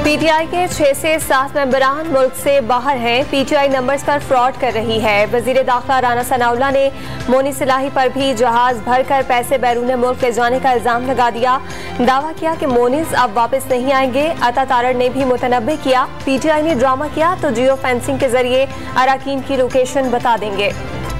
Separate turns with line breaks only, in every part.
PTI के 6 से 7 मेंबरान मुल्क से बाहर हैं। पीटीआई नंबर्स पर फ्रॉड कर रही है। वजीर दाखिला राना सनाउल्लाह ने मोनी सिलाही पर भी जहाज भरकर पैसे बैरून मुल्क ले जाने का इल्जाम लगा दिया। दावा किया कि मोनीस अब वापस नहीं आएंगे। अता तारड़ ने भी मुतनब्बे किया, पीटीआई ने ड्रामा किया तो जियो फेंसिंग के जरिए अराकीन की लोकेशन बता देंगे।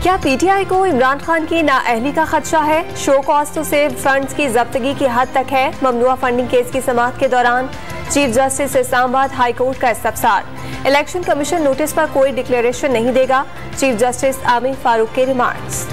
क्या पीटीआई को इमरान खान की नाअहली का खदशा है? शो कॉस्ट से फंड्स की जब्तगी की हद तक है। ममनुआ फंडिंग केस की समाअत के दौरान chief justice Islamabad high court का इस्तफसार। इलेक्शन कमीशन नोटिस पर कोई डिक्लेरेशन नहीं देगा। चीफ जस्टिस आमिर फारूक के रिमार्क्स।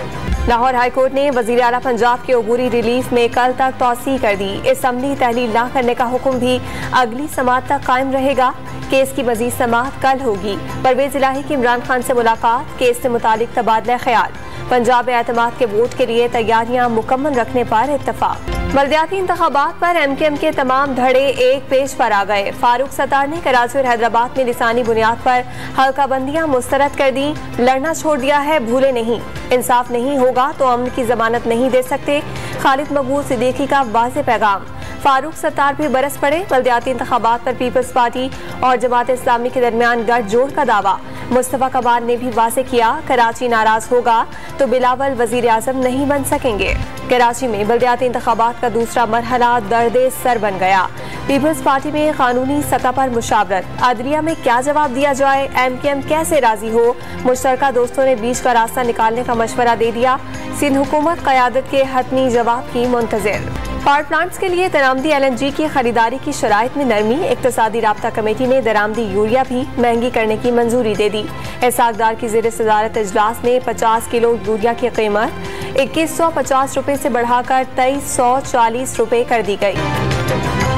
लाहौर हाई कोर्ट ने वजीर आला पंजाब के अबूरी रिलीफ में कल तक तौसी कर दी। असम्बली तहलील न करने का हुक्म भी अगली समाअत तक कायम रहेगा। केस की मजीद समाअत कल होगी। परवेज इलाही की इमरान खान से मुलाकात, केस से मुतालिक तबादला ख्याल। पंजाब में एतमाद के वोट के लिए तैयारियां मुकम्मल रखने पर इत्तफाक। बल्दियाती इंतखाबात पर एमकेएम के तमाम धड़े एक पेज पर आ गए। फारूक सत्तार ने कराची और हैदराबाद में लिसानी बुनियाद पर हल्का बंदियां मुस्तरद कर दी। लड़ना छोड़ दिया है, भूले नहीं। इंसाफ नहीं होगा तो अमन की जमानत नहीं दे सकते। खालिद मकबूल सिद्दीकी का वाज़ेह पैगाम। फारूक सत्तार भी बरस पड़े। बल्दियाती इंतखाबात पर पीपल्स पार्टी और जमात इस्लामी के दरमियान गठजोड़ का दावा। मुस्तफा कमाल ने भी वाज़ेह किया, कराची नाराज होगा तो बिलावल वजीर आजम नहीं बन सकेंगे। कराची में बल्दियाती इंतखाबात का दूसरा मरहला दर्दे सर बन गया। पीपल्स पार्टी में कानूनी सतह पर मुशावरत। अदलिया में क्या जवाब दिया जाए, एमकेएम कैसे राजी हो? मुश्तरका दोस्तों ने बीच का रास्ता निकालने का मशवरा दे दिया। सिंध हुकूमत क़यादत के हतमी जवाब की मुंतज़िर। पावर प्लांट्स के लिए दरामदी LNG की खरीदारी की शराइत में नरमी। इक्तसादी राब्ता कमेटी ने दरामदी यूरिया भी महंगी करने की मंजूरी दे दी। इसाकदार की ज़ेर सदारत इजलास में 50 किलो यूरिया की कीमत 2150 रुपये से बढ़ाकर 2340 रुपये कर दी गई।